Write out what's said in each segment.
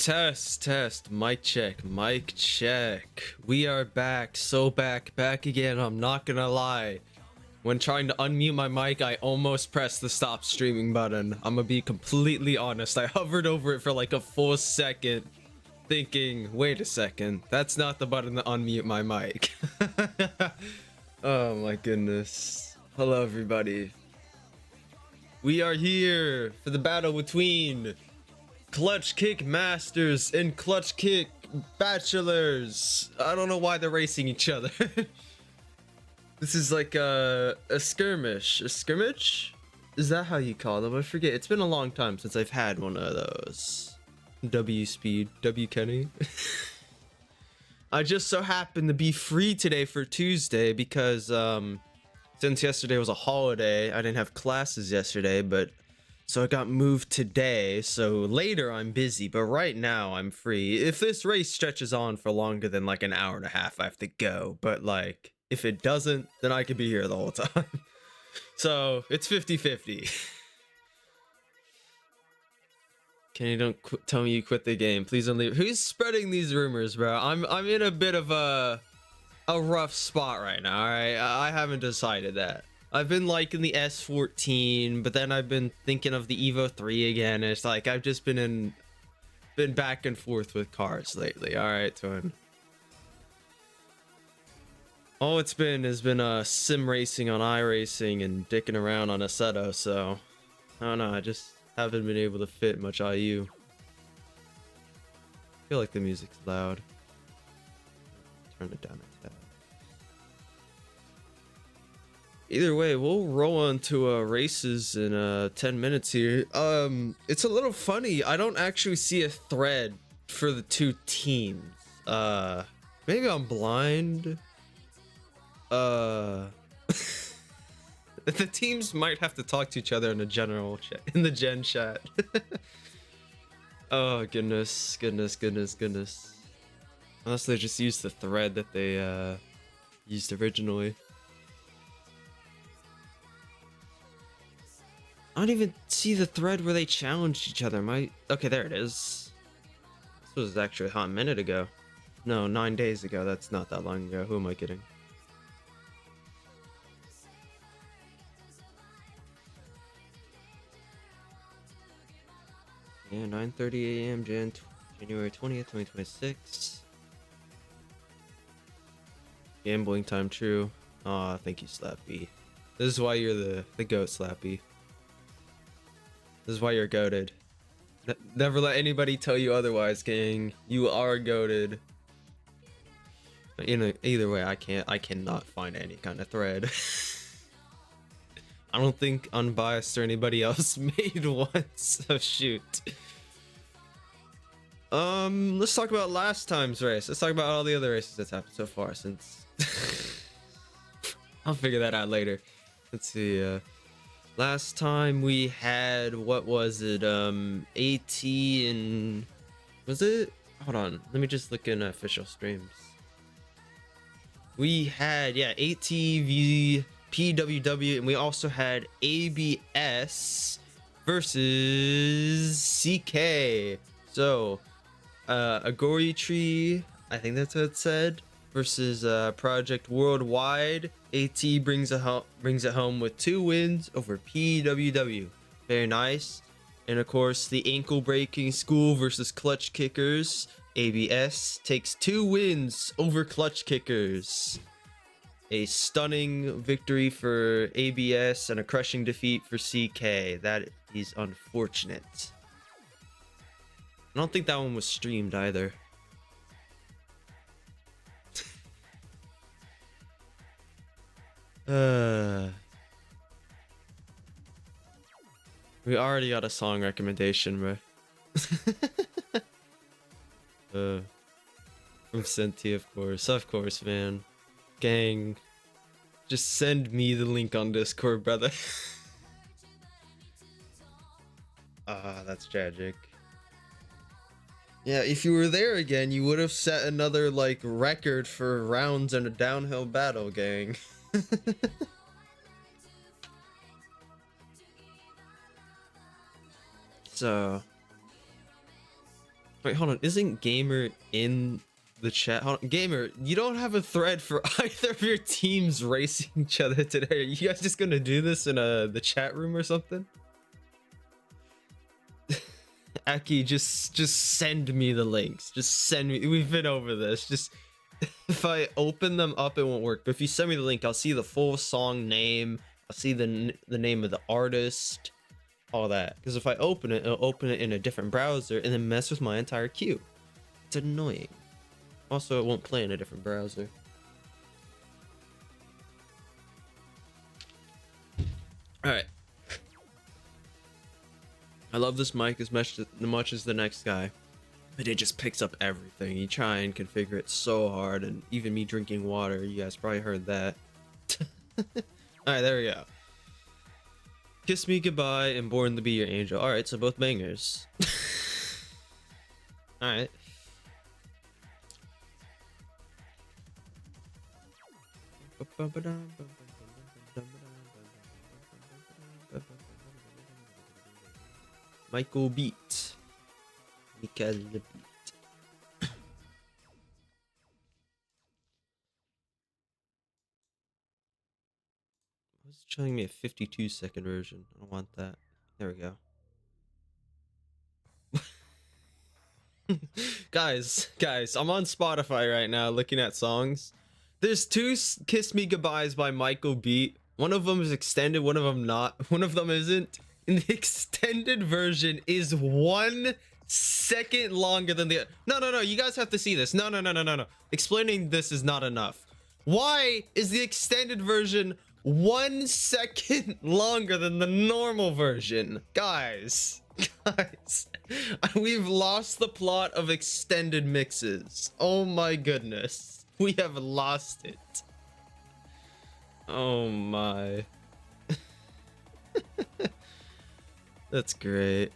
Test, mic check. We are back, so back again. I'm not gonna lie. When trying to unmute my mic, I almost pressed the stop streaming button. I'm gonna be completely honest. I hovered over it for like a full second, thinking, wait a second, that's not the button to unmute my mic. Oh my goodness. Hello, everybody. We are here for the battle between Clutch Kick Masters and Clutch Kick Bachelors. I don't know why they're racing each other. This is like a skirmish. A scrimmage? Is that how you call them? I forget. It's been a long time since I've had one of those. W Speed. W Kenny. I just so happened to be free today for Tuesday because since yesterday was a holiday, I didn't have classes yesterday, but so I got moved today, so later I'm busy, but right now I'm free. If this race stretches on for longer than like an hour and a half, I have to go. But like, if it doesn't, then I could be here the whole time. So it's 50-50. Kenny, don't tell me you quit the game. Please don't leave. Who's spreading these rumors, bro? I'm in a bit of a rough spot right now, alright? I haven't decided that. I've been liking the S14, but then I've been thinking of the Evo 3 again. It's like I've just been back and forth with cars lately. All right, twin. All it's been has been sim racing on iRacing and dicking around on Assetto. So I don't know. I just haven't been able to fit much IU. I feel like the music's loud. Turn it down a tad. Either way, we'll roll on to races in 10 minutes here. It's a little funny. I don't actually see a thread for the two teams. Maybe I'm blind. The teams might have to talk to each other in the general chat, in the gen chat. Oh goodness. Unless they just used the thread that they used originally. I don't even see the thread where they challenged each other. Okay, there it is. This was actually a hot minute ago. No, 9 days ago. That's not that long ago. Who am I kidding? Yeah, 9:30 a.m. January 20th, 2026. Gambling time, true. Aw, thank you, Slappy. This is why you're the GOAT, Slappy. This is why you're goated. Never let anybody tell you otherwise, gang. You are goated. But either way, I cannot find any kind of thread. I don't think Unbiased or anybody else made one. So shoot. Let's talk about last time's race. Let's talk about all the other races that's happened so far since. I'll figure that out later. Let's see. Last time we had, what was it? AT and was it? Hold on, let me just look in official streams. We had, yeah, ATV PWW, and we also had ABS versus CK. So Agori Tree, I think that's what it said, versus Project Worldwide. AT brings it home with 2 wins over PWW. Very nice. And of course, the ankle breaking school versus Clutch Kickers. ABS takes 2 wins over Clutch Kickers. A stunning victory for ABS and a crushing defeat for CK. That is unfortunate. I don't think that one was streamed either. We already got a song recommendation, bro. From Senti, of course, man. Gang, just send me the link on Discord, brother. That's tragic. Yeah, if you were there again, you would have set another like record for rounds in a downhill battle, gang. So Wait, hold on. Isn't Gamer in the chat? Hold on. Gamer, you don't have a thread for either of your teams racing each other today. Are you guys just gonna do this in the chat room or something? Aki, just send me the links. Just send me. We've been over this. Just if I open them up, it won't work. But if you send me the link, I'll see the full song name. I'll see the name of the artist, all that. Because if I open it, it'll open it in a different browser and then mess with my entire queue. It's annoying. Also, it won't play in a different browser. All right. I love this mic as much as the next guy, but it just picks up everything. You try and configure it so hard, and even me drinking water, you guys probably heard that. Alright, there we go. Kiss Me Goodbye and Born to Be Your Angel. Alright, so both bangers. Alright. Michael Beat. Michael Beat. It's showing me a 52-second version. I don't want that. There we go. guys, I'm on Spotify right now looking at songs. There's two Kiss Me Goodbyes by Michael Beat. One of them is extended, one of them not. One of them isn't. And the extended version is 1 second longer than the... No, you guys have to see this. No. Explaining this is not enough. Why is the extended version 1 second longer than the normal version? Guys, we've lost the plot of extended mixes. Oh my goodness. We have lost it. Oh my. That's great.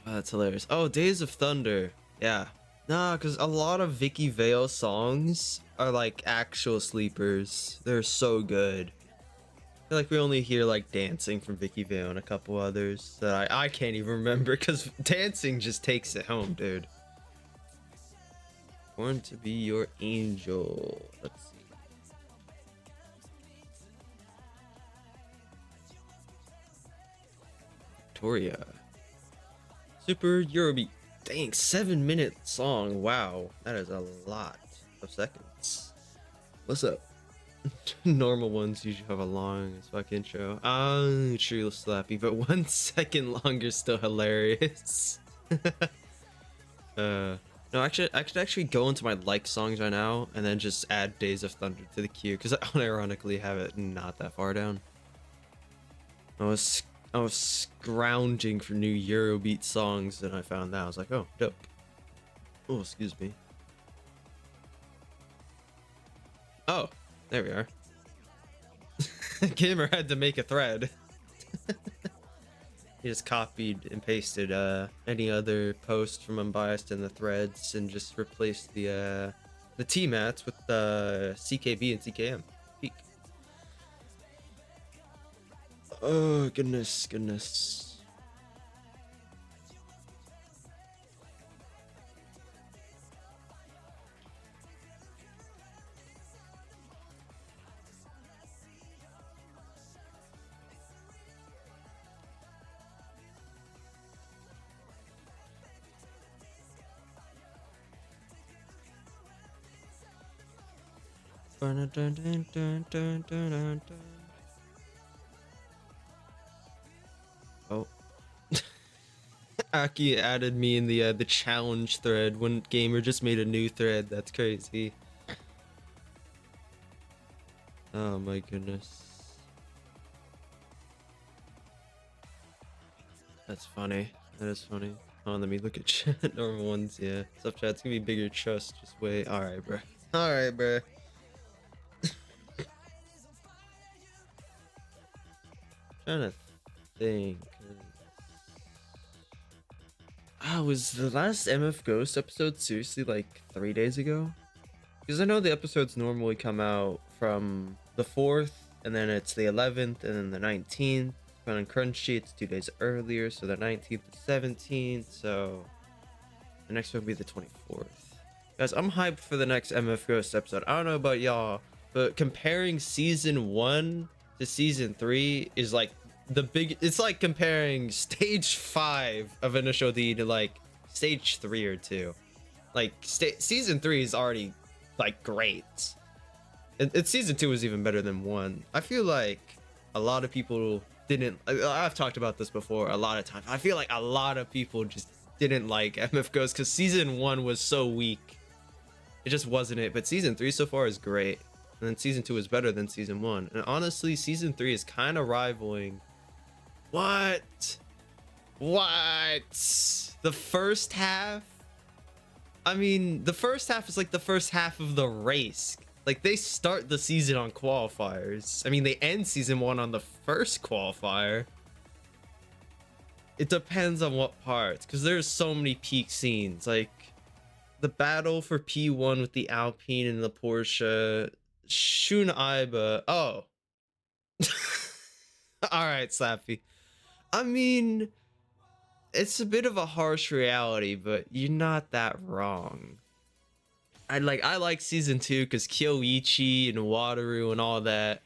Oh, that's hilarious. Oh, Days of Thunder. Yeah. Nah, because a lot of Vicky Vale songs are like actual sleepers. They're so good. I feel like we only hear like Dancing from Vicky Vale and a couple others that I can't even remember because Dancing just takes it home, dude. Born to Be Your Angel. Let's see. Victoria. Super Eurobeat. Dang, 7-minute song. Wow, that is a lot of seconds. What's up? Normal ones usually have a long as fuck intro. True slappy, but 1 second longer is still hilarious. No, actually, I could actually go into my like songs right now and then just add Days of Thunder to the queue because I unironically have it not that far down. I was scrounging for new Eurobeat songs and I found that. I was like, oh, dope. Oh, excuse me. Oh, there we are. Gamer had to make a thread. He just copied and pasted any other post from Unbiased in the threads and just replaced the T-mats with the CKB and CKM. Peak. Oh, goodness. Oh. Aki added me in the challenge thread when Gamer just made a new thread. That's crazy. Oh my goodness. That's funny. That is funny. Hold on, let me look at chat. Normal ones, yeah. Sub chat's gonna be bigger trust. Just wait. Alright, bro. Alright, bro. Trying to think. Was the last MF Ghost episode seriously like 3 days ago? Because I know the episodes normally come out from the 4th, and then it's the 11th, and then the 19th. But on Crunchy, it's 2 days earlier, so the 19th to 17th. So The next one will be the 24th. Guys, I'm hyped for the next MF Ghost episode. I don't know about y'all, but comparing season 1 to season 3 is like it's like comparing stage 5 of Initial D to like stage 3 or 2. Like season 3 is already like great. Season 2 was even better than 1. I feel like a lot of people didn't. I've talked about this before a lot of times. I feel like a lot of people just didn't like MF Ghost because season 1 was so weak. It just wasn't it. But season 3 so far is great, and then season 2 is better than season 1. And honestly, season 3 is kind of rivaling. What? The first half? I mean, the first half is like the first half of the race. Like, they start the season on qualifiers. I mean, they end season 1 on the first qualifier. It depends on what parts, because there's so many peak scenes. Like, the battle for P1 with the Alpine and the Porsche. Shun Aiba. Oh. Alright, Slappy. I mean, it's a bit of a harsh reality, but you're not that wrong. I like season 2 because Kyoichi and Wataru and all that,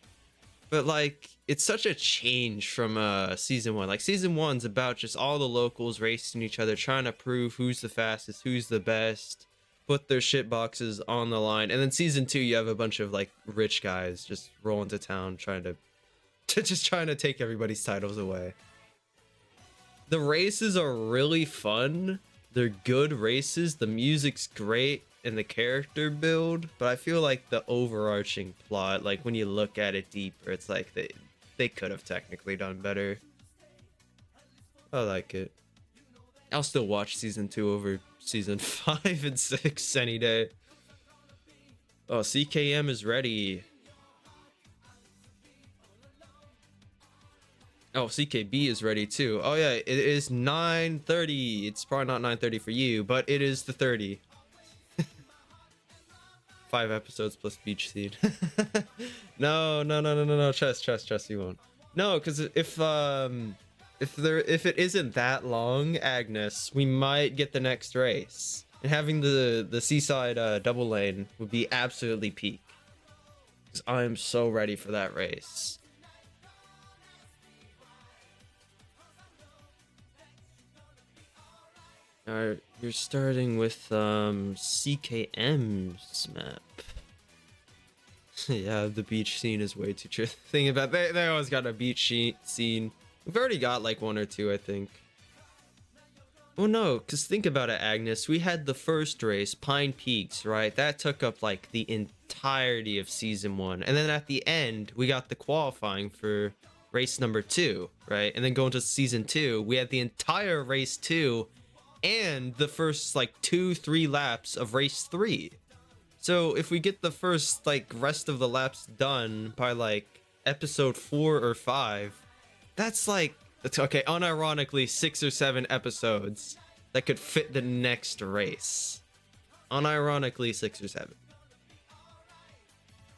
but like it's such a change from season 1. Like season 1's about just all the locals racing each other, trying to prove who's the fastest, who's the best, put their shit boxes on the line. And then season 2, you have a bunch of like rich guys just rolling to town trying to take everybody's titles away. The races are really fun. They're good races. The music's great and the character build, but I feel like the overarching plot, like when you look at it deeper, it's like they could have technically done better. I like it. I'll still watch season 2 over season 5 and 6 any day. Oh, CKM is ready. Oh, CKB is ready too. Oh yeah, it is 9:30. It's probably not 9:30 for you, but it is the 30. 5 episodes plus beach scene. No. Trust, you won't. No, because if it isn't that long, Agnes, we might get the next race. And having the seaside double lane would be absolutely peak. Because I am so ready for that race. Alright, you're starting with CKM's map. Yeah, the beach scene is way too true. Think about they always got a beach scene. We've already got like 1 or 2, I think. Oh no, because think about it, Agnes. We had the first race, Pine Peaks, right? That took up like the entirety of season 1. And then at the end, we got the qualifying for race number 2, right? And then going to season 2, we had the entire race 2 and the first like 2-3 laps of race 3. So if we get the first like rest of the laps done by like episode 4 or 5, that's like, okay, unironically 6 or 7 episodes that could fit the next race. Unironically 6 or 7.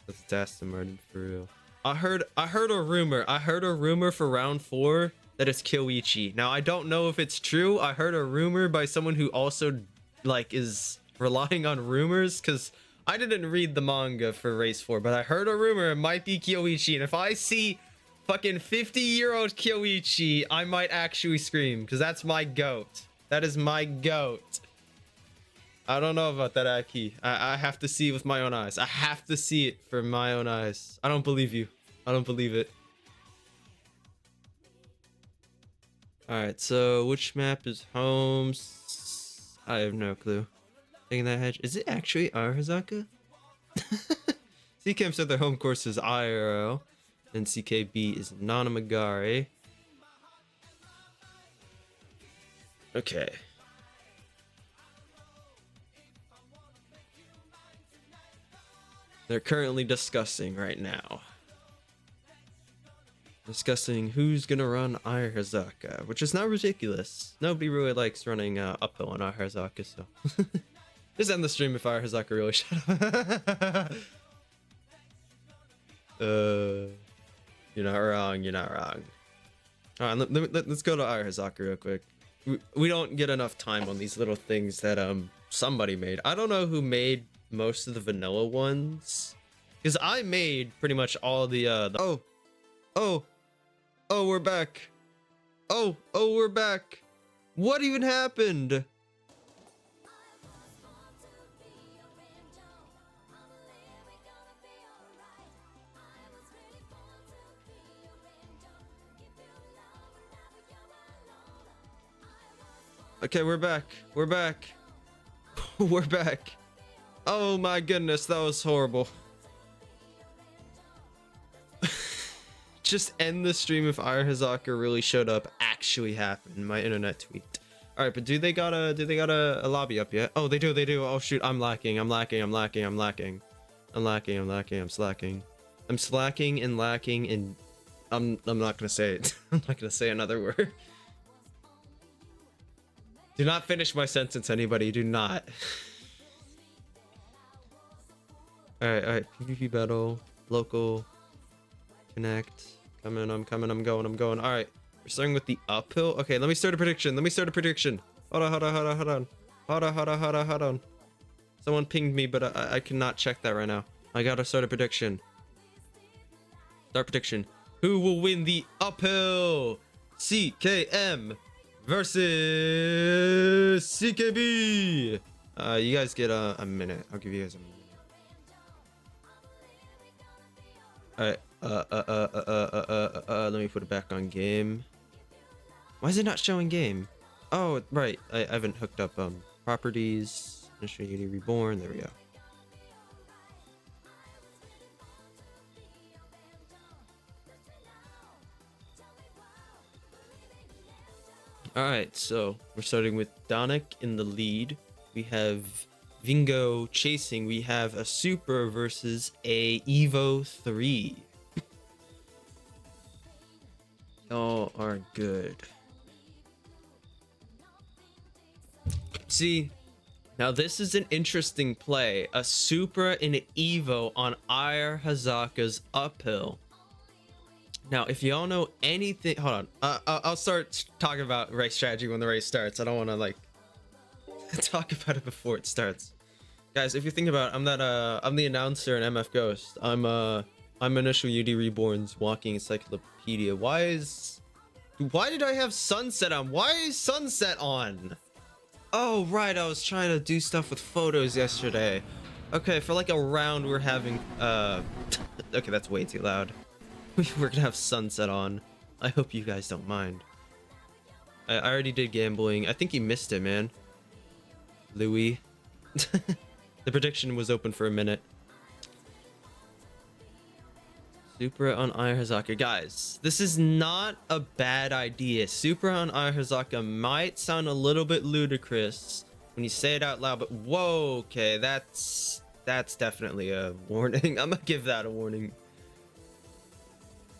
That's Aston Martin for real. I heard a rumor for round 4 that it's Kyoichi. Now I don't know if it's true. I heard a rumor by someone who also like is relying on rumors, because I didn't read the manga for race 4, but I heard a rumor it might be Kyoichi, and if I see fucking 50-year-old Kyoichi, I might actually scream, because that's my goat. That is my goat. I don't know about that, Aki. I have to see it with my own eyes. I have to see it for my own eyes. I don't believe you. I don't believe it. Alright, so which map is home? I have no clue. Taking that hedge. Is it actually Irohazaka? CKM said their home course is IRO, and CKB is Namagari. Okay. They're currently discussing right now. Discussing who's gonna run Irohazaka, which is not ridiculous. Nobody really likes running uphill on Irohazaka, so just end the stream if Irohazaka really shut up. You're not wrong. You're not wrong. All right, let's go to Irohazaka real quick. we don't get enough time on these little things that somebody made. I don't know who made most of the vanilla ones, because I made pretty much all the oh we're back. Oh we're back. What even happened? Okay, we're back. We're back. We're back. Oh my goodness, that was horrible. Just end the stream if Irohazaka really showed up actually happened. My internet tweet. All right, but do they got a lobby up yet? Oh, they do. Oh shoot, I'm slacking and lacking and I'm not gonna say it. I'm not gonna say another word. Do not finish my sentence, anybody. Do not. Alright. PvP battle. Local. Connect. I'm coming. I'm going. Alright. We're starting with the uphill. Okay, let me start a prediction. Hold on. Someone pinged me, but I cannot check that right now. I gotta start a prediction. Start prediction. Who will win the uphill? CKM versus CKB. You guys get a minute. I'll give you guys a minute. All right. Let me put it back on game. Why is it not showing game? Oh, right. I haven't hooked up properties. Initial Unity Reborn. There we go. Alright, so we're starting with Donick in the lead. We have Vingo chasing. We have a Supra versus a Evo 3. Y'all are good. See, now this is an interesting play. A Supra and an Evo on Irohazaka's uphill. Now, if y'all know anything, hold on. I'll start talking about race strategy when the race starts. I don't want to like talk about it before it starts, guys. If you think about it, I'm the announcer in MF Ghost. I'm Initial UD Reborn's walking encyclopedia. Why did I have sunset on? Why is sunset on? Oh right, I was trying to do stuff with photos yesterday. Okay, for like a round we're having okay, that's way too loud. We're gonna have sunset on. I hope you guys don't mind. I already did gambling. I think you missed it, man. Louis. The prediction was open for a minute. Supra on Irohazaka. Guys, this is not a bad idea. Supra on Irohazaka might sound a little bit ludicrous when you say it out loud, but whoa, okay, that's definitely a warning. I'm gonna give that a warning.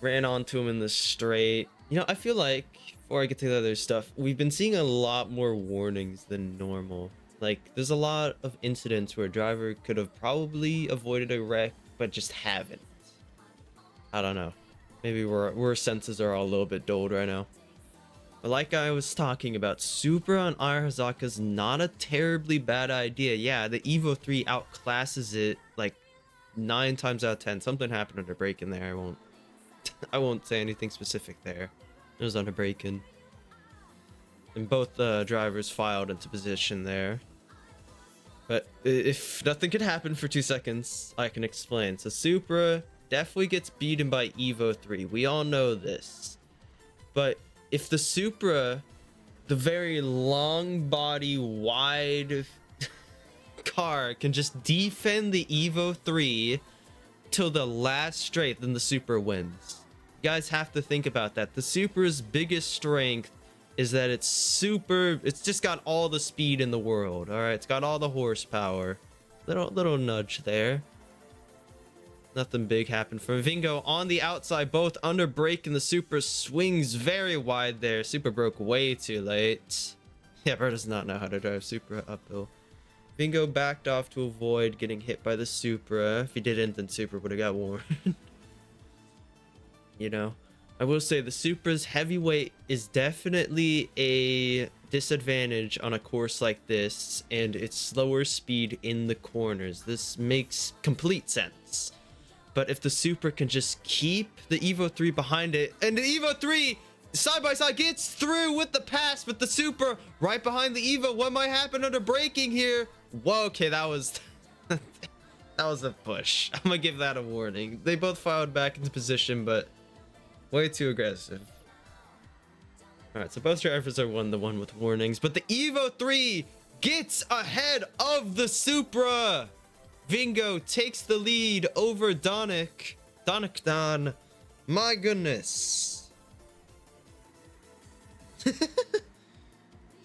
Ran onto him in the straight. You know, I feel like, before I get to the other stuff, we've been seeing a lot more warnings than normal. Like, there's a lot of incidents where a driver could have probably avoided a wreck, but just haven't. I don't know. Maybe our senses are all a little bit dulled right now. But like I was talking about, Supra on Irohazaka is not a terribly bad idea. Yeah, the Evo 3 outclasses it like 9 times out of 10. Something happened under break in there. I won't say anything specific there. It was under break-in. And both drivers filed into position there. But if nothing could happen for 2 seconds, I can explain. So Supra definitely gets beaten by Evo 3. We all know this. But if the Supra, the very long body, wide car, can just defend the Evo 3 till the last straight, then the Supra wins. You guys have to think about that. The Supra's biggest strength is that it's just got all the speed in the world. All right, it's got all the horsepower. Little nudge there. Nothing big happened for Vingo on the outside, both under brake, and the Supra swings very wide there. Supra broke way too late. Yeah, bro does not know how to drive Supra uphill. Vingo backed off to avoid getting hit by the Supra. If he didn't, then Supra would have got warned. You know, I will say the Supra's heavyweight is definitely a disadvantage on a course like this and its slower speed in the corners. This makes complete sense. But if the Supra can just keep the Evo 3 behind it, and the Evo 3 side by side gets through with the pass, but the Supra right behind the Evo, what might happen under braking here? Whoa, okay, that was that was a push. I'm gonna give that a warning. They both filed back into position, but way too aggressive. All right, so both drivers are the one with warnings, but the Evo 3 gets ahead of the Supra. Vingo takes the lead over Donick. Don. My goodness.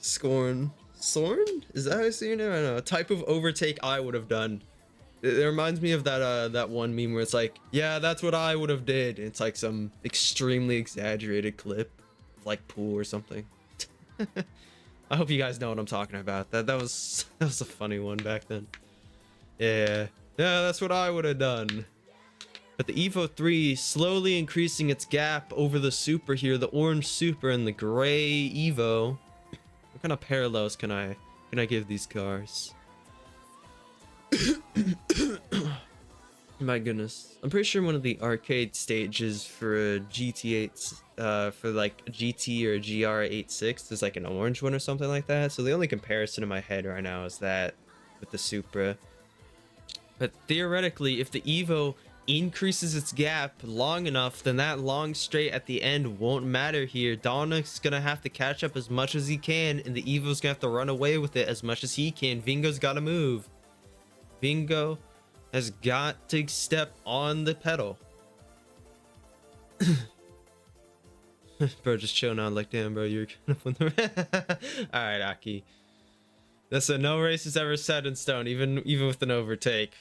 Sorn? Is that how you say your name? I don't know. A type of overtake I would have done. It reminds me of that one meme where it's like, yeah, that's what I would have did. It's like some extremely exaggerated clip of like pool or something. I hope you guys know what I'm talking about. That was a funny one back then. Yeah, that's what I would have done. But the Evo 3 slowly increasing its gap over the Supra here, the orange Supra and the gray Evo. What kind of parallels can I give these cars? My goodness, I'm pretty sure one of the arcade stages for a GT8, for like a GT or a GR86 is like an orange one or something like that. So the only comparison in my head right now is that with the Supra. But theoretically, if the Evo increases its gap long enough, then that long straight at the end won't matter here. Donick's gonna have to catch up as much as he can, and the Evo's gonna have to run away with it as much as he can. Vingo's gotta move. Vingo has got to step on the pedal. Bro, just chilling out like, damn, bro, you're kind of on the... All right, Aki. That's a no race is ever set in stone, even with an overtake.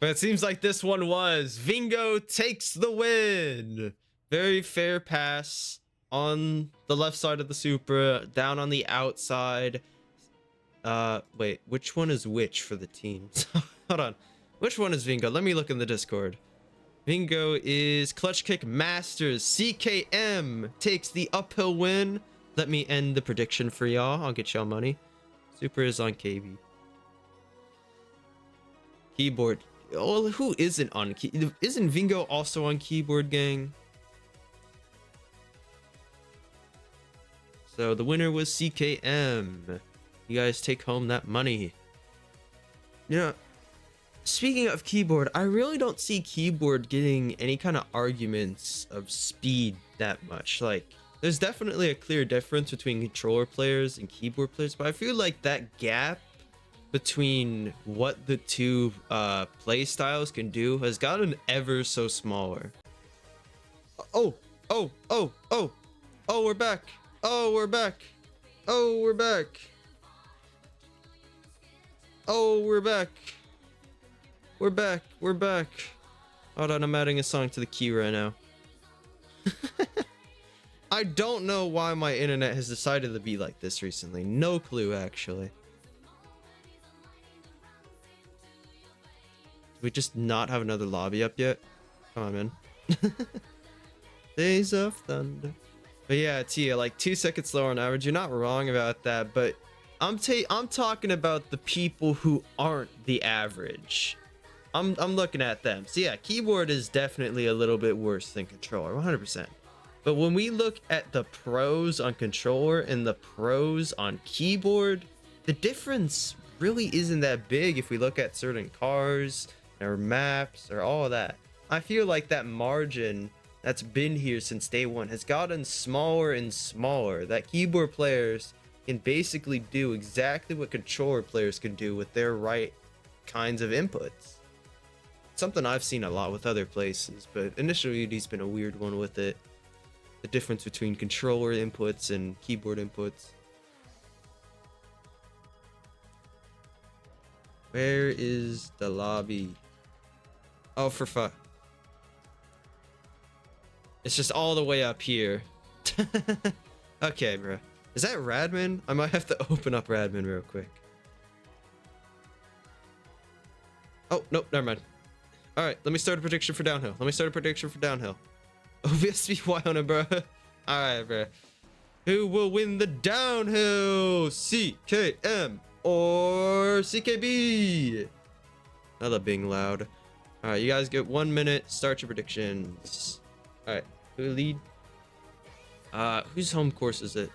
But it seems like this one was. Vingo takes the win. Very fair pass on the left side of the Supra, down on the outside. Wait, which one is which for the teams? Hold on. Which one is Vingo? Let me look in the Discord. Vingo is Clutch Kick Masters. CKM takes the uphill win. Let me end the prediction for y'all. I'll get y'all money. Supra is on KB. Keyboard. Oh, who isn't on key? Isn't Vingo also on keyboard, gang? So the winner was CKM. You guys take home that money. You know, speaking of keyboard, I really don't see keyboard getting any kind of arguments of speed that much. Like, there's definitely a clear difference between controller players and keyboard players, but I feel like that gap between what the two play styles can do has gotten ever so smaller. Oh, we're back. We're back. We're back. Hold on, I'm adding a song to the queue right now. I don't know why my internet has decided to be like this recently. No clue, actually. We just not have another lobby up yet? Come on, man. Days of Thunder. But yeah, Tia, like 2 seconds slower on average. You're not wrong about that, but I'm talking about the people who aren't the average. I'm looking at them. So yeah, keyboard is definitely a little bit worse than controller, 100%. But when we look at the pros on controller and the pros on keyboard, the difference really isn't that big if we look at certain cars or maps or all of that. I feel like that margin that's been here since day one has gotten smaller and smaller. That keyboard players can basically do exactly what controller players can do with their right kinds of inputs. Something I've seen a lot with other places, but initially he's been a weird one with it. The difference between controller inputs and keyboard inputs. Where is the lobby? Oh, for fuck. It's just all the way up here. Okay, bro. Is that Radman? I might have to open up Radman real quick. Oh, nope, never mind. All right, let me start a prediction for downhill. OBSBY on it, bro. All right, bro. Who will win the downhill? CKM or CKB? I love being loud. All right, you guys get 1 minute. Start your predictions. All right, who lead? Whose home course is it?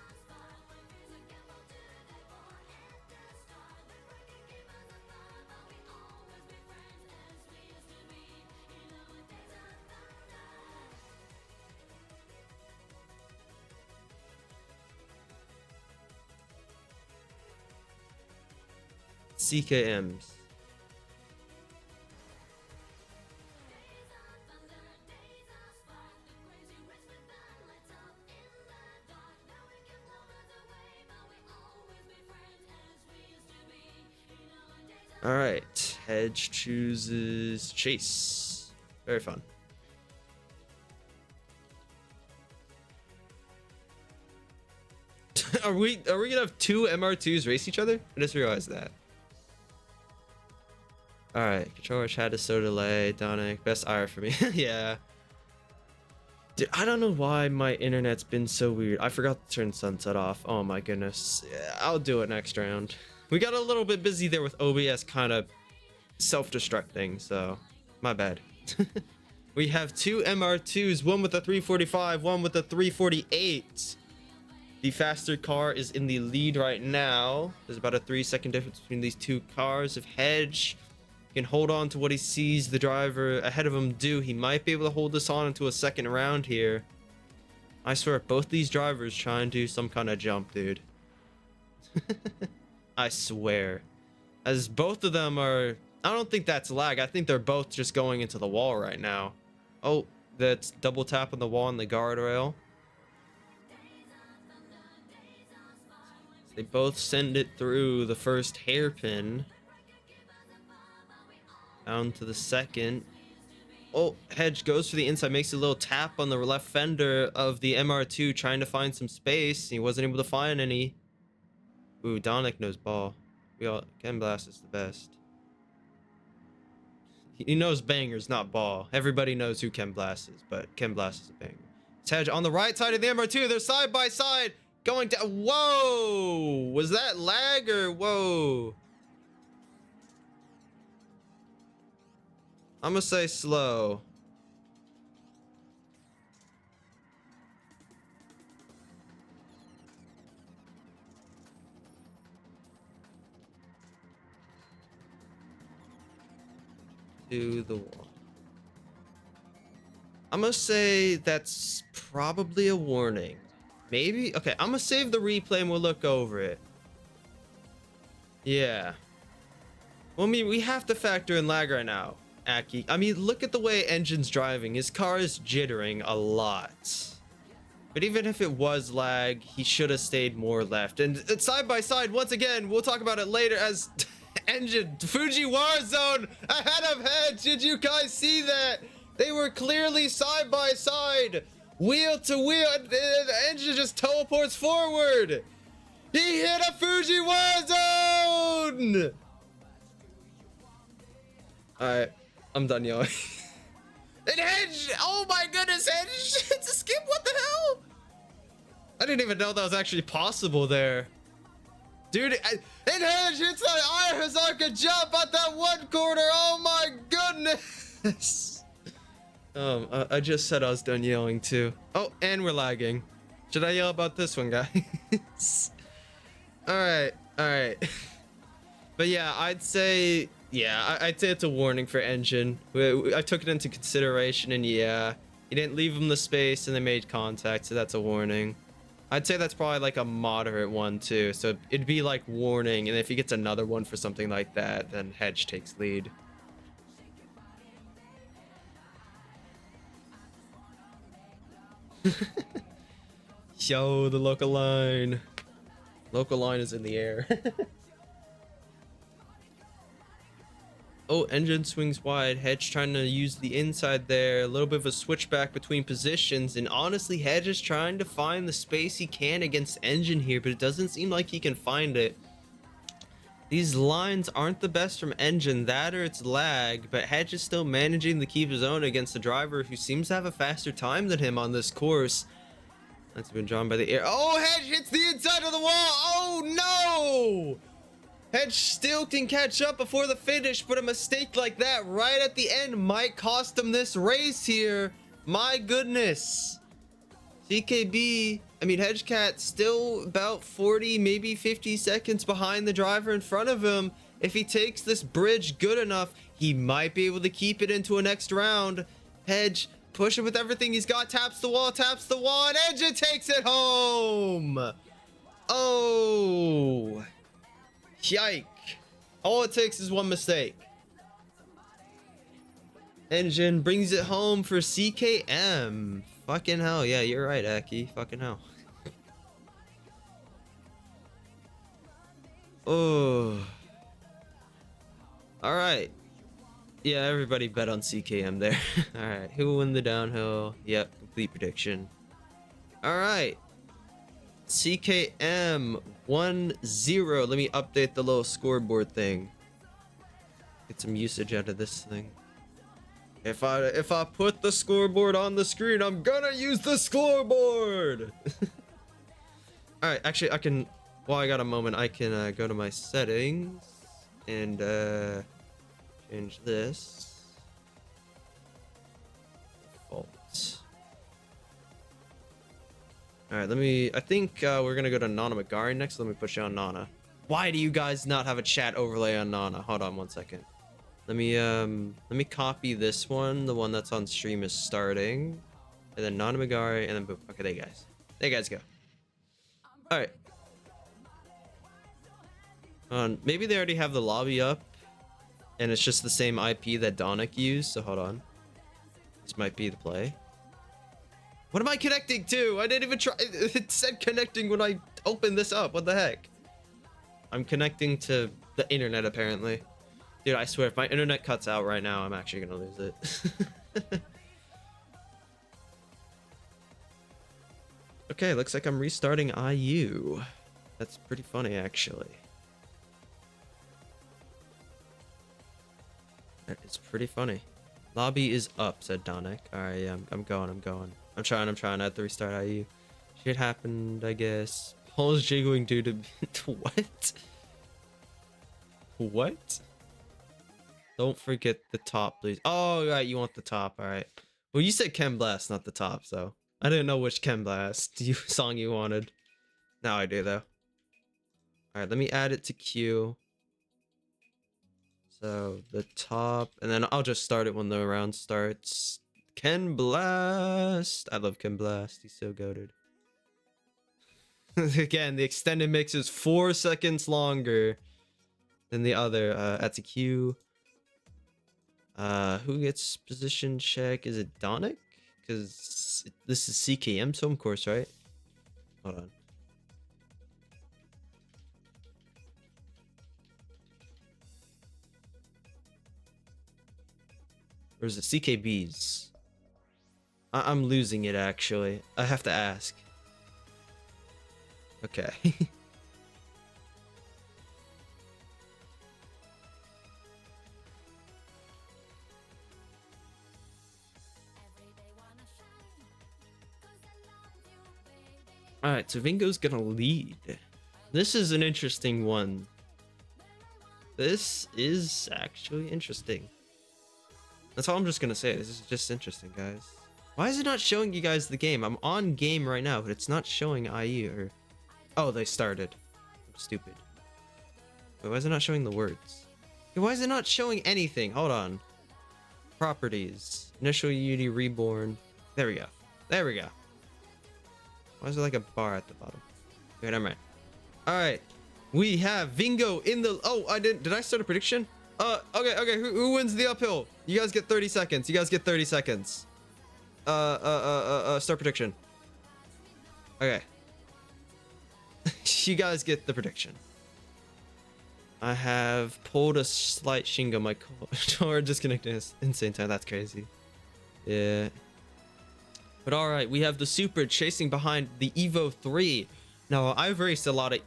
CKM's. All right, Hedge chooses Chase. Very fun. Are we gonna have two MR2s race each other? I just realized that. All right, controller chat is so delayed. Donic, best IR for me. Yeah. Dude, I don't know why my internet's been so weird. I forgot to turn sunset off. Oh my goodness. Yeah, I'll do it next round. We got a little bit busy there with OBS kind of self-destructing, so my bad. We have two MR2s, one with a 345, one with a 348. The faster car is in the lead right now. There's about a 3-second difference between these two cars. If Hedge can hold on to what he sees the driver ahead of him do, he might be able to hold this on into a second round here. I swear, both these drivers trying to do some kind of jump, dude. I swear. As both of them are... I don't think that's lag. I think they're both just going into the wall right now. Oh, that's double tap on the wall and the guardrail. They both send it through the first hairpin. Down to the second. Oh, Hedge goes for the inside, makes a little tap on the left fender of the MR2, trying to find some space. He wasn't able to find any. Ooh, Donic knows ball. Ken Blast is the best. He knows bangers, not ball. Everybody knows who Ken Blast is, but Ken Blast is a banger. It's Hedge on the right side of the MR2. They're side by side. Going down. Whoa! Was that lag or whoa? I'm gonna say slow. To the wall. I'm gonna say that's probably a warning. Maybe? Okay, I'm gonna save the replay and we'll look over it. Yeah. Well, I mean, we have to factor in lag right now, Aki. I mean, look at the way Engine's driving. His car is jittering a lot. But even if it was lag, he should have stayed more left. And it's side by side, once again, we'll talk about it later as Engine, Fujiwara zone ahead of Hedge. Did you guys see that? They were clearly side by side. Wheel to wheel, and the Engine just teleports forward. He hit a Fujiwara zone! Alright, I'm done yelling. And Hedge! Oh my goodness, Hedge! It's a skip, what the hell? I didn't even know that was actually possible there. Dude, and Hedge hits the Irohazaka jump at that one corner! Oh my goodness! I just said I was done yelling too. Oh, and we're lagging. Should I yell about this one, guys? Alright. But yeah, I'd say it's a warning for Engine. I took it into consideration, and yeah, he didn't leave him the space and they made contact, so that's a warning. I'd say that's probably like a moderate one too, so it'd be like warning, and if he gets another one for something like that, then Hedge takes lead. Yo, the local line. Local line is in the air. Oh, Engine swings wide. Hedge trying to use the inside there. A little bit of a switchback between positions. And honestly, Hedge is trying to find the space he can against Engine here, but it doesn't seem like he can find it. These lines aren't the best from Engine, that or it's lag, but Hedge is still managing to keep his own against the driver who seems to have a faster time than him on this course. That's been drawn by the air. Oh, Hedge hits the inside of the wall. Oh, no. Hedge still can catch up before the finish, but a mistake like that right at the end might cost him this race here. My goodness. CKB, I mean, Hedgecat still about 40, maybe 50 seconds behind the driver in front of him. If he takes this bridge good enough, he might be able to keep it into a next round. Hedge pushing with everything he's got, taps the wall, and Edge takes it home. Oh, yike. All it takes is one mistake. Engine brings it home for CKM. Fucking hell, yeah, you're right, Aki. Fucking hell. Oh. Alright. Yeah, everybody bet on CKM there. Alright, who will win the downhill? Yep, complete prediction. Alright. CKM 1-0. Let me update the little scoreboard thing. Get some usage out of this thing. If I put the scoreboard on the screen, I'm gonna use the scoreboard. Alright, actually I can, while I got a moment, I can go to my settings and change this. Default. Alright, I think we're gonna go to Namagari next. Let me push on Nana. Why do you guys not have a chat overlay on Nana? Hold on one second. Let me copy this one. The one that's on stream is starting. And then Namagari, and then boom. Okay, there you guys. There you guys go. Alright. Maybe they already have the lobby up. And it's just the same IP that Donick used, so hold on. This might be the play. What am I connecting to? I didn't even try. It said connecting when I opened this up. What the heck? I'm connecting to the internet, apparently. Dude, I swear, if my internet cuts out right now, I'm actually gonna lose it. Okay, looks like I'm restarting IU. That's pretty funny, actually. That is pretty funny. Lobby is up, said Donick. Alright, yeah, I'm going. I'm trying. I have to restart IU. Shit happened, I guess. Paul's jiggling due to... What? What? Don't forget the top, please. Oh, right, you want the top. Alright. Well, you said Chem Blast, not the top, so... I didn't know which Chem Blast song you wanted. Now I do, though. Alright, let me add it to queue. So, the top... And then I'll just start it when the round starts. Ken Blast! I love Ken Blast. He's so goated. Again, the extended mix is 4 seconds longer than the other. That's a queue. Who gets position check? Is it Donick? Because this is CKM's home course, right? Hold on. Or is it CKB's? I'm losing it, actually. I have to ask. Okay. Alright, so Vingo's gonna lead. This is an interesting one. This is actually interesting. That's all I'm just gonna say. This is just interesting, guys. Why is it not showing you guys the game? I'm on game right now, but it's not showing IE or... Oh, they started. I'm stupid. Wait, why is it not showing the words? Hey, why is it not showing anything? Hold on. Properties. Initial Unity Reborn. There we go. There we go. Why is there like a bar at the bottom? Okay, never mind. Alright. We have Vingo in the... Oh, I didn't... Did I start a prediction? Okay. Who wins the uphill? You guys get 30 seconds. Start prediction. Okay. You guys get the prediction. I have pulled a slight Shingo. My car disconnecting is insane time. That's crazy. Yeah. But alright, we have the Supra chasing behind the Evo 3. Now, I've raced a lot of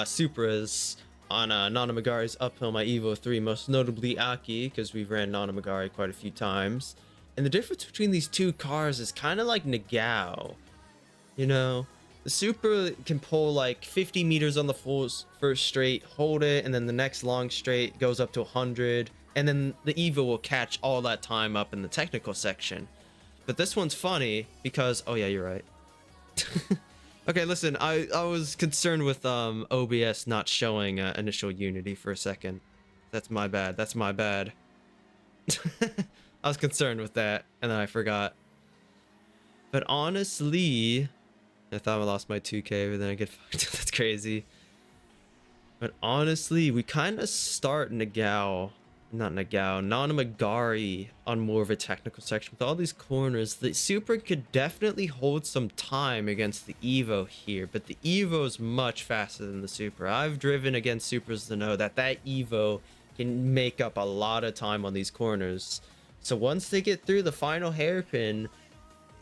Supras on Namagari's Uphill, my Evo 3, most notably Aki, because we've ran Namagari quite a few times. And the difference between these two cars is kind of like Nagao. You know, the Supra can pull like 50 meters on the first straight, hold it, and then the next long straight goes up to 100, and then the Evo will catch all that time up in the technical section. But this one's funny because, oh yeah, you're right. Okay, listen, I was concerned with OBS not showing initial unity for a second. That's my bad. That's my bad. I was concerned with that, and then I forgot. But honestly, I thought I lost my 2K, but then I get fucked. That's crazy. But honestly, we kind of start Namagari on more of a technical section with all these corners. The Supra could definitely hold some time against the Evo here, but the Evo is much faster than the Supra. I've driven against Supras to know that Evo can make up a lot of time on these corners. So once they get through the final hairpin,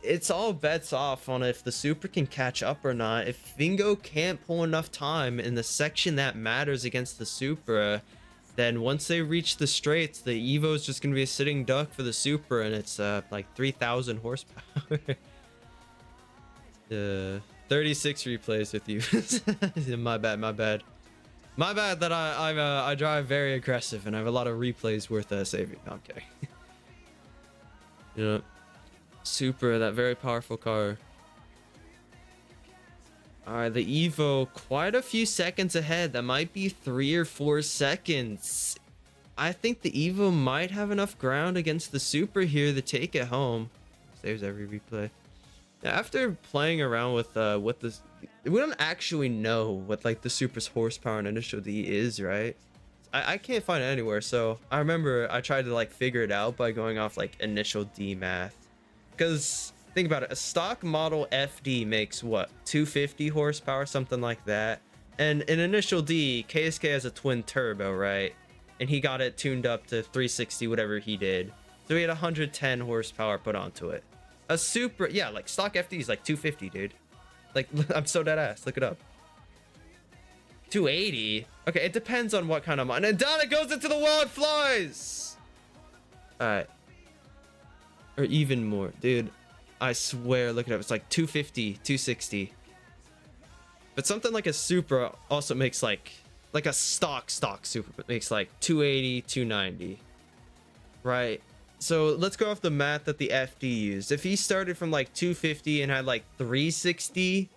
it's all bets off on if the Supra can catch up or not. If Vingo can't pull enough time in the section that matters against the Supra, then once they reach the straights, the Evo is just going to be a sitting duck for the Supra, and it's like 3,000 horsepower. 36 replays with you. My bad, my bad. My bad that I drive very aggressive and I have a lot of replays worth saving. Okay. You know, Supra, that very powerful car. Alright, the Evo quite a few seconds ahead. That might be 3 or 4 seconds. I think the Evo might have enough ground against the Supra here to take it home. Saves every replay. After playing around with what this, we don't actually know what like the Supra's horsepower and initial D is, right? I can't find it anywhere. So I remember I tried to like figure it out by going off like initial D math. Because think about it, a stock model FD makes what, 250 horsepower, something like that. And in initial D, KSK has a twin turbo, right? And he got it tuned up to 360, whatever he did. So he had 110 horsepower put onto it. A Supra, yeah, like stock FD is like 250, dude. Like, I'm so dead ass. Look it up. 280? Okay, it depends on what kind of mod. And down it goes into the wall and flies! Alright. Or even more. Dude, I swear, look it up. It's like 250, 260. But something like a Supra also makes like a stock Supra, but makes like 280, 290. Right? So let's go off the math that the FD used. If he started from like 250 and had like 360,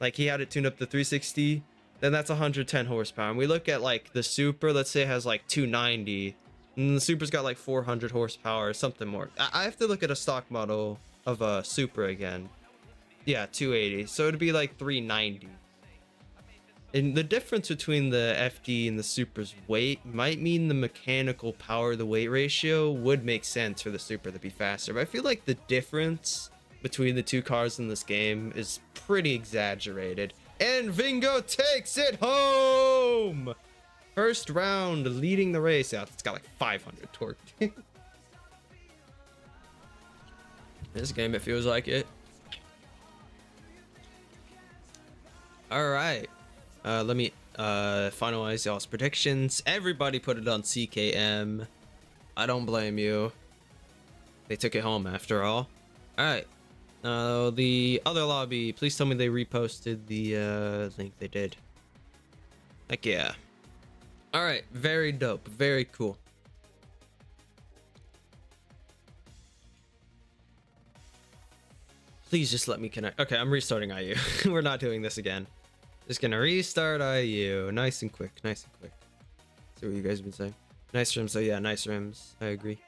like he had it tuned up to 360, then that's 110 horsepower. And we look at like the Supra, let's say it has like 290, and the Supra's got like 400 horsepower or something more. I have to look at a stock model of a Supra again. Yeah, 280. So it'd be like 390. And the difference between the FD and the Supra's weight might mean the mechanical power to weight ratio would make sense for the Supra to be faster. But I feel like the difference between the two cars in this game is pretty exaggerated. And Vingo takes it home! First round, leading the race. Yeah, it's got like 500 torque. This game, it feels like it. Alright. Let me finalize y'all's predictions. Everybody put it on CKM. I don't blame you. They took it home after all. Alright. The other lobby, please tell me they reposted the link. They did. Heck yeah. Alright, very dope. Very cool. Please just let me connect. Okay, I'm restarting IU. We're not doing this again. Just gonna restart IU. Nice and quick. Nice and quick. See what you guys have been saying. Nice rims. So yeah, nice rims. I agree.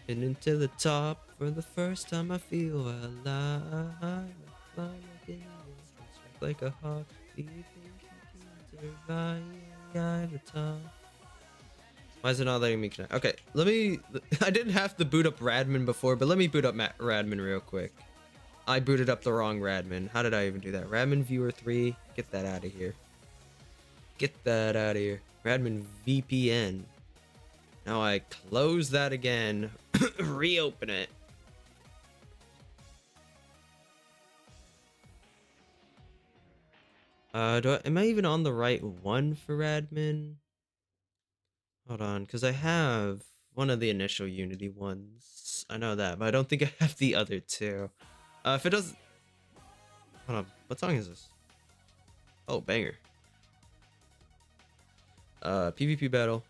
Heading to the top for the first time. I feel alive. Fly like an eagle, strike like a hawk. Do you think you can survive the top? Why is it not letting me connect? Okay, let me. I didn't have to boot up Radman before, but let me boot up Radman real quick. I booted up the wrong Radman. How did I even do that? Radman Viewer 3. Get that out of here. Get that out of here. Radman VPN. Now I close that again. Reopen it. Am I even on the right one for Radman? Hold on, because I have one of the initial Unity ones. I know that, but I don't think I have the other two. If it does, Hold on. What song is this? Oh, banger. PvP battle.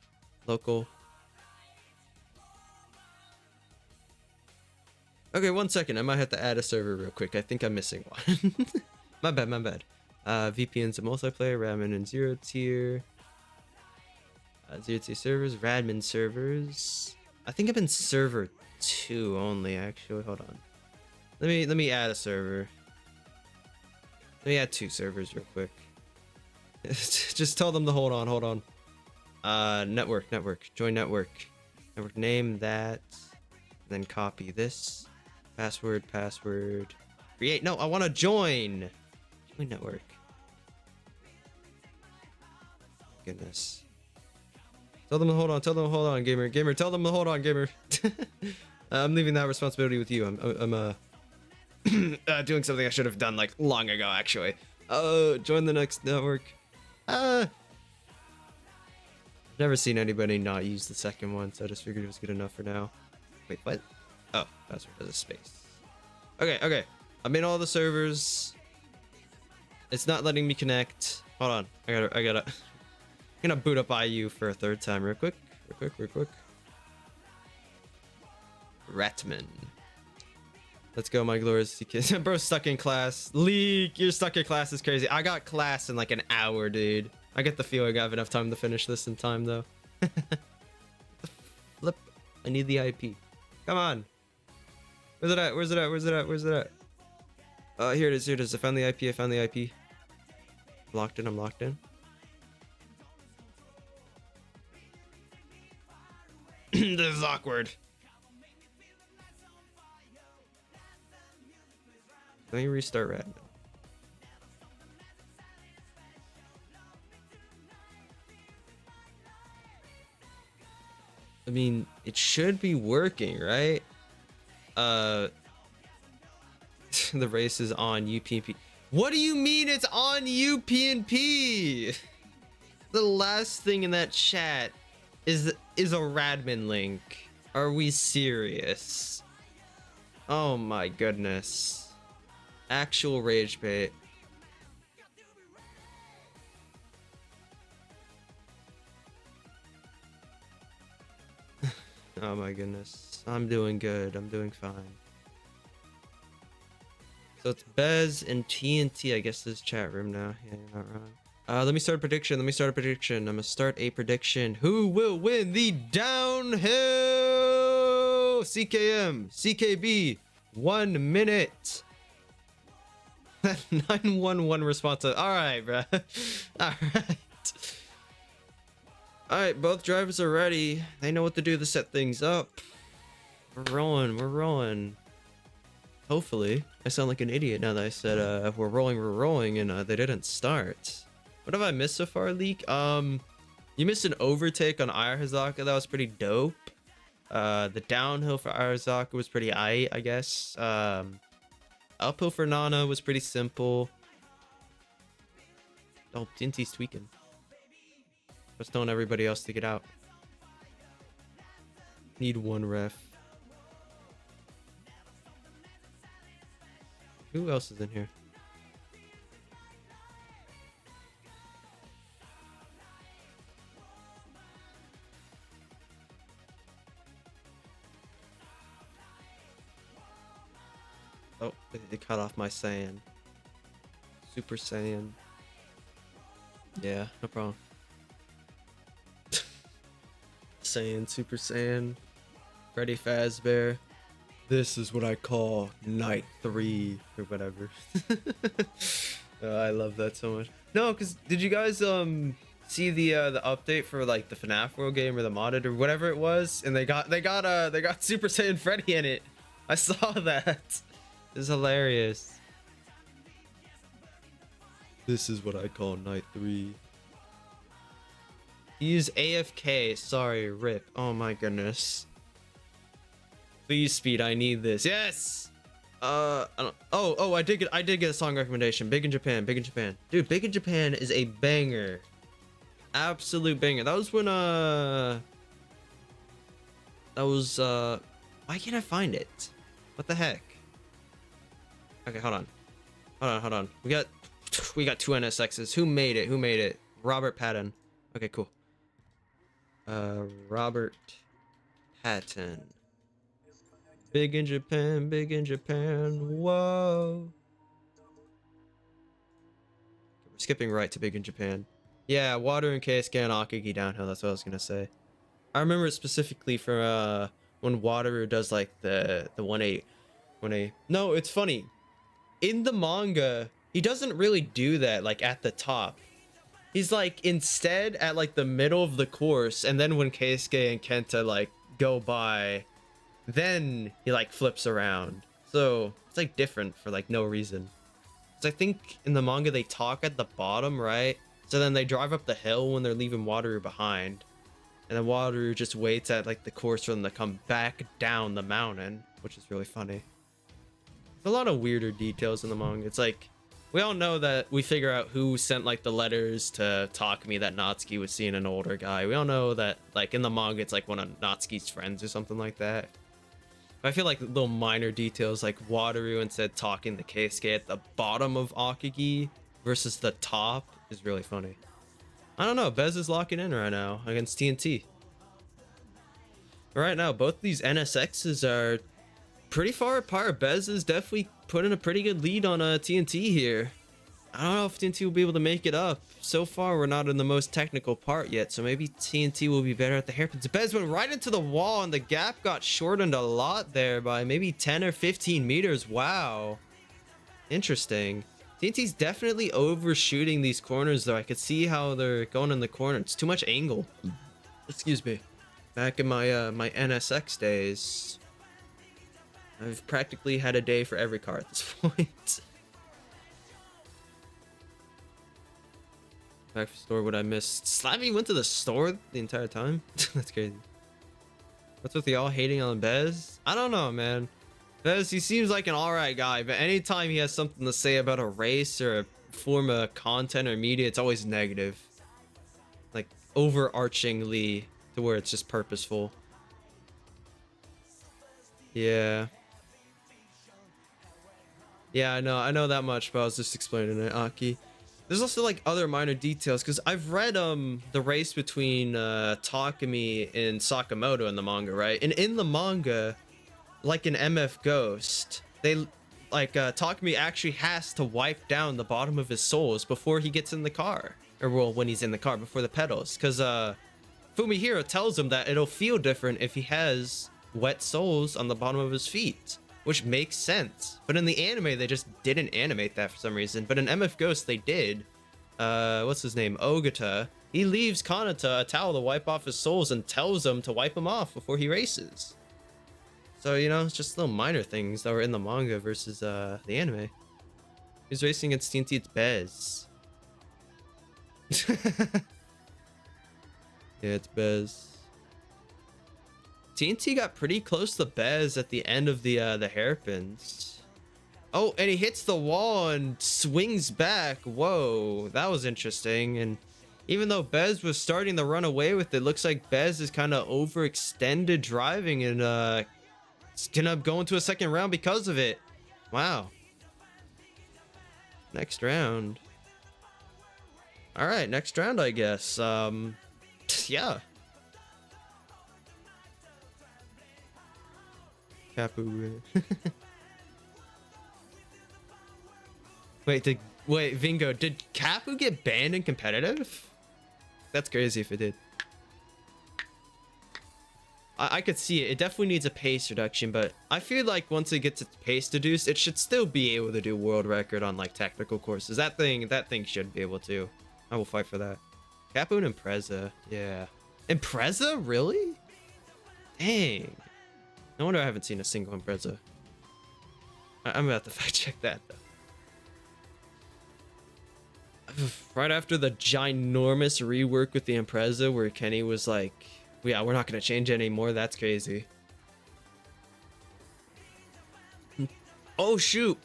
Local. Okay, 1 second. I might have to add a server real quick. I think I'm missing one. My bad, my bad. VPNs and multiplayer, Radmin and zero tier. Zero tier servers, Radmin servers. I think I'm in server 2 only, actually. Hold on. Let me add a server. Let me add 2 servers real quick. Just tell them to hold on. Network. Join network. Network name that. Then copy this. Password. Create. No, I want to join. Join network. Goodness. Tell them to hold on, gamer. Tell them to hold on, gamer. I'm leaving that responsibility with you. I'm doing something I should have done like long ago, actually. Join the next network. I've never seen anybody not use the second one, so I just figured it was good enough for now. Wait, what? Oh, password has a space. Okay. I'm in all the servers. It's not letting me connect. Hold on. I gotta. I'm gonna boot up IU for a 3rd time real quick. Ratman. Let's go, my glorious CK. Bro, stuck in class. Leak, you're stuck in class is crazy. I got class in like an hour, dude. I get the feeling I have enough time to finish this in time, though. Flip. I need the IP. Come on. Where's it at? Where's it at? Here it is. I found the IP. I'm locked in. This is awkward. Let me restart Radmin. I mean, it should be working, right? The race is on UPnP. What do you mean it's on UPnP? The last thing in that chat is a Radmin link. Are we serious? Oh my goodness. Actual rage bait. Oh my goodness. I'm doing good. I'm doing fine. So it's Bez and TNT. I guess this is chat room now. Yeah, you're not wrong. Let me start a prediction. I'm gonna start a prediction. Who will win the downhill CKM? CKB. 1 minute. 911 response. Alright, bro. Alright, both drivers are ready. They know what to do to set things up. We're rolling. Hopefully. I sound like an idiot now that I said we're rolling, and they didn't start. What have I missed so far, Leak? You missed an overtake on Irohazaka. That was pretty dope. The downhill for Irohazaka was pretty aight, I guess. Uphill for Nana was pretty simple. Oh, Dinty's tweaking. Just telling everybody else to get out. Need 1 ref. Who else is in here? Oh, they cut off my Saiyan. Super Saiyan. Yeah, no problem. Saiyan, Super Saiyan, Freddy Fazbear. This is what I call night 3 or whatever. I love that so much. No, cause did you guys see the update for like the FNAF World game or the modded or whatever it was? And they got Super Saiyan Freddy in it. I saw that. It's hilarious. This is what I call night 3. Use AFK. Sorry, rip. Oh my goodness. Please, speed. I need this. Yes. I don't. Oh, I did get a song recommendation. Big in Japan. Dude, Big in Japan is a banger. Absolute banger. That was when why can't I find it? What the heck? Okay, hold on. Hold on. We got two NSXs. Who made it? Who made it? Robert Patton. Okay, cool. Robert Patton. Big in Japan, big in Japan. Whoa. We're skipping right to big in Japan. Yeah, water and KSK and Akagi downhill. That's what I was gonna say. I remember it specifically from when Wateru does like the 1A. No, it's funny. In the manga, he doesn't really do that like at the top. He's like instead at like the middle of the course, and then when Keisuke and Kenta like go by, then he like flips around. So it's like different for like no reason. So I think in the manga they talk at the bottom, right? So then they drive up the hill when they're leaving Wateru behind. And then Wateru just waits at like the course for them to come back down the mountain, which is really funny. There's a lot of weirder details in the manga. It's like, we all know that we figure out who sent like the letters to Takumi that Natsuki was seeing an older guy. We all know that like in the manga it's like one of Natsuki's friends or something like that. But I feel like little minor details like Wateru instead talking to Keisuke at the bottom of Akagi versus the top is really funny. I don't know, Bez is locking in right now against TNT. Right now, both these NSXs are pretty far apart. Bez is definitely putting a pretty good lead on TNT here. I don't know if TNT will be able to make it up. So far, we're not in the most technical part yet, so maybe TNT will be better at the hairpins. Bez went right into the wall, and the gap got shortened a lot there by maybe 10 or 15 meters. Wow. Interesting. TNT's definitely overshooting these corners, though. I could see how they're going in the corner. It's too much angle. Excuse me. Back in my my NSX days, I've practically had a day for every car at this point. Back for store, what I missed. Slavy went to the store the entire time? That's crazy. What's with y'all hating on Bez? I don't know, man. Bez, he seems like an alright guy, but anytime he has something to say about a race or a form of content or media, it's always negative. Like, overarchingly to where it's just purposeful. Yeah. Yeah, I know that much, but I was just explaining it, Aki. There's also like other minor details, because I've read the race between Takumi and Sakamoto in the manga, right? And in the manga, like an MF Ghost, they like Takumi actually has to wipe down the bottom of his soles before he gets in the car, or well, when he's in the car before the pedals, because Fumihiro tells him that it'll feel different if he has wet soles on the bottom of his feet, which makes sense. But in the anime, they just didn't animate that for some reason. But in MF Ghost, they did. What's his name? Ogata. He leaves Kanata a towel to wipe off his soles and tells him to wipe them off before he races. So, you know, it's just little minor things that were in the manga versus the anime. He's racing against TNT, it's Bez. Yeah, it's Bez. TNT got pretty close to Bez at the end of the hairpins. Oh, and he hits the wall and swings back. Whoa, that was interesting. And even though Bez was starting to run away with it, looks like Bez is kind of overextended driving and it's gonna go into a second round because of it. Wow. Next round. All right, next round, I guess. Yeah. Kapu. Wait, Vingo, did Kapu get banned in competitive? That's crazy if it did. I could see it. It definitely needs a pace reduction, but I feel like once it gets its pace reduced, it should still be able to do world record on like technical courses. That thing should be able to. I will fight for that. Kapu and Impreza, yeah. Impreza, really? Dang. No wonder I haven't seen a single Impreza. I'm about to fact check that though. Right after the ginormous rework with the Impreza where Kenny was like, yeah, we're not going to change anymore. That's crazy. Oh, shoot.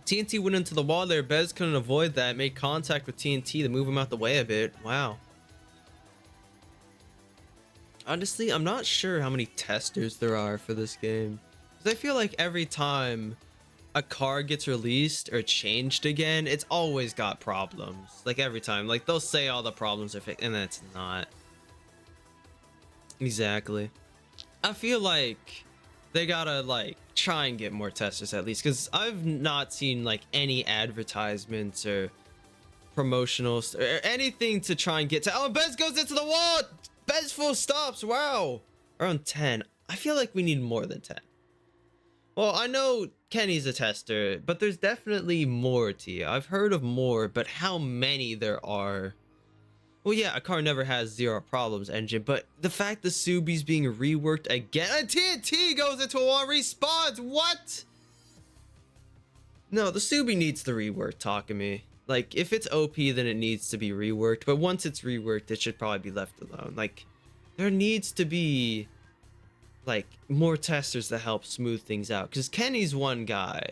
TNT went into the wall there. Bez couldn't avoid that. Made contact with TNT to move him out the way a bit. Wow. Honestly, I'm not sure how many testers there are for this game. Because I feel like every time a car gets released or changed again, it's always got problems. Like every time, like they'll say all the problems are fixed, and then it's not. Exactly. I feel like they gotta like try and get more testers at least, because I've not seen like any advertisements or promotionals or anything to try and get to. Oh, Bez goes into the wall. Bez full stops. Wow. Around 10. I feel like we need more than 10. Well, I know Kenny's a tester, but there's definitely more to you. I've heard of more, but how many there are? Well, yeah, a car never has zero problems engine, but the fact the Subi's being reworked again. A TNT goes into a wall, respawns. What? No, the Subi needs the rework, Takumi. Like, if it's OP, then it needs to be reworked, but once it's reworked, it should probably be left alone. Like, there needs to be like more testers to help smooth things out, because Kenny's one guy,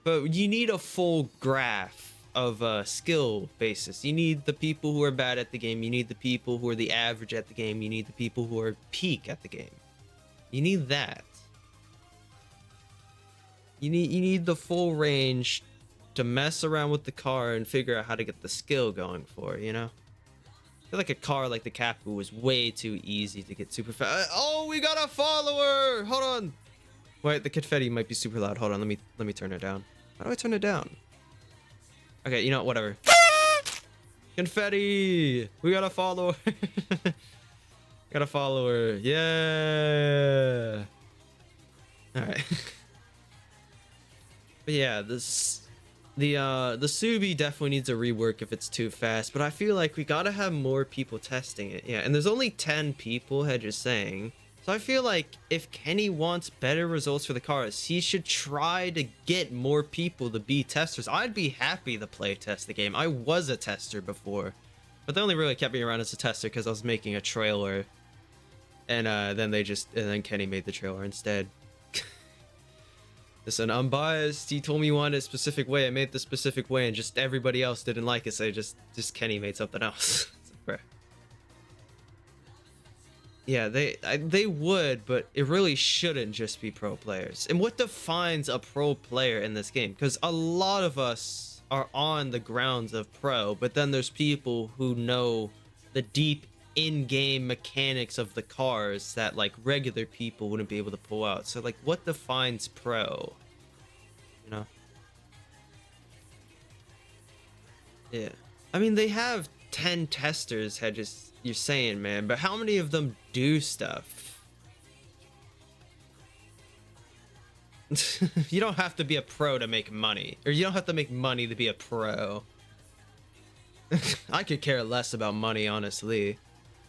but you need a full graph of skill basis. You need the people who are bad at the game, you need the people who are the average at the game, you need the people who are peak at the game. You need that. You need the full range to mess around with the car and figure out how to get the skill going for, you know? I feel like a car like the Kapu was way too easy to get super fast. Oh, we got a follower! Hold on. Wait, the confetti might be super loud. Hold on, let me turn it down. How do I turn it down? Okay, you know what, whatever. Confetti! We got a follower. Got a follower. Yeah. Alright. But yeah, the Subi definitely needs a rework if it's too fast, but I feel like we gotta have more people testing it. Yeah, and there's only 10 people, Hedge is saying. So I feel like if Kenny wants better results for the cars, he should try to get more people to be testers. I'd be happy to play test the game. I was a tester before, but they only really kept me around as a tester because I was making a trailer, and then Kenny made the trailer instead. Listen, I'm biased. He told me he wanted a specific way. I made the specific way, and just everybody else didn't like it, so just Kenny made something else. Yeah, they would, but it really shouldn't just be pro players. And what defines a pro player in this game? Because a lot of us are on the grounds of pro, but then there's people who know the deep in-game mechanics of the cars that like regular people wouldn't be able to pull out. So like, what defines pro, you know? Yeah, I mean, they have 10 testers, Hedges, you're saying, man, but how many of them do stuff? You don't have to be a pro to make money, or you don't have to make money to be a pro. I could care less about money, honestly.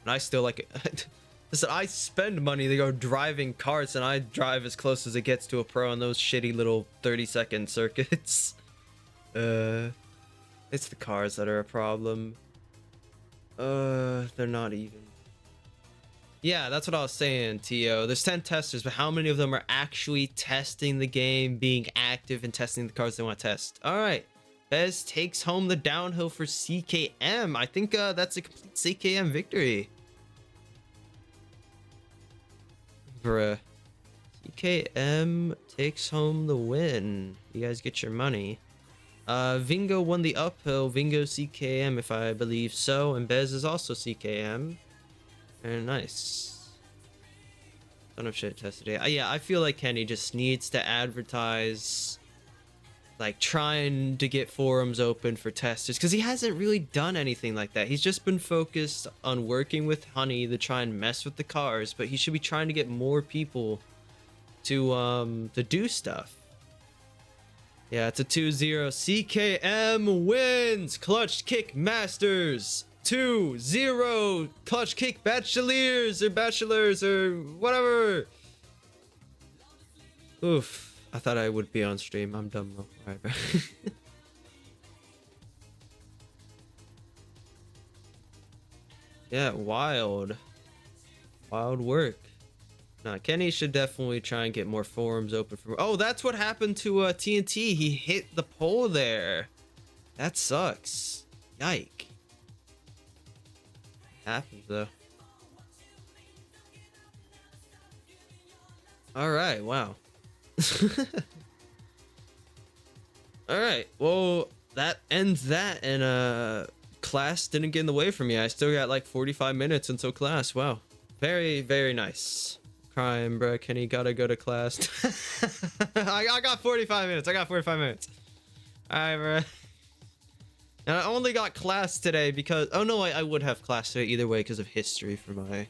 And I still like it. Listen, I spend money to go driving carts, and I drive as close as it gets to a pro on those shitty little 30-second circuits. It's the cars that are a problem. They're not even. Yeah, that's what I was saying, Tio. There's 10 testers, but how many of them are actually testing the game, being active and testing the cars they want to test? All right. Bez takes home the downhill for CKM. I think that's a complete CKM victory. Bruh. CKM takes home the win. You guys get your money. Vingo won the uphill. Vingo CKM, if I believe so. And Bez is also CKM. Very nice. Ton of shit tested it. Yeah, I feel like Kenny just needs to advertise, like trying to get forums open for testers, because he hasn't really done anything like that. He's just been focused on working with Honey to try and mess with the cars, but he should be trying to get more people to do stuff. Yeah, it's a 2-0. CKM wins. Clutch kick masters. 2-0. Clutch kick bachelors or whatever. Oof. I thought I would be on stream. I'm dumb though. Alright, bro. Yeah, wild. Wild work. Nah, Kenny should definitely try and get more forums open for. Oh, that's what happened to TNT. He hit the pole there. That sucks. Yike. Happens though. All right. Wow. All right, well, that ends that, and class didn't get in the way for me. I still got like 45 minutes until class. Wow, very, very nice. Crying, bro. Kenny gotta go to class. I got 45 minutes. I got 45 minutes. All right, bro. And I only got class today because... Oh, no, I would have class today either way because of history for my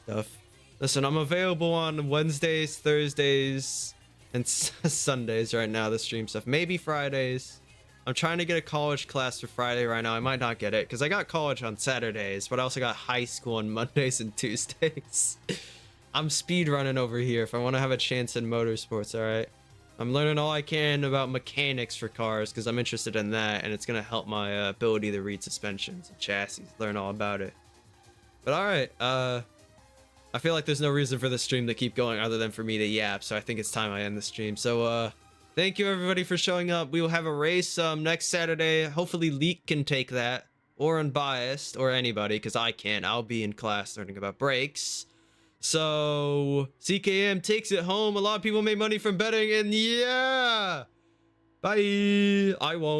stuff. Listen, I'm available on Wednesdays, Thursdays, and Sundays right now, the stream stuff. Maybe Fridays. I'm trying to get a college class for Friday right now. I might not get it because I got college on Saturdays, but I also got high school on Mondays and Tuesdays. I'm speed running over here if I want to have a chance in motorsports, all right? I'm learning all I can about mechanics for cars because I'm interested in that, and it's going to help my ability to read suspensions and chassis, learn all about it. But all right, I feel like there's no reason for the stream to keep going other than for me to yap, so I think it's time I end the stream. So thank you everybody for showing up. We will have a race next Saturday. Hopefully Leak can take that, or Unbiased, or anybody, because I can't. I'll be in class learning about brakes. So CKM takes it home. A lot of people made money from betting, and yeah, bye. I won't.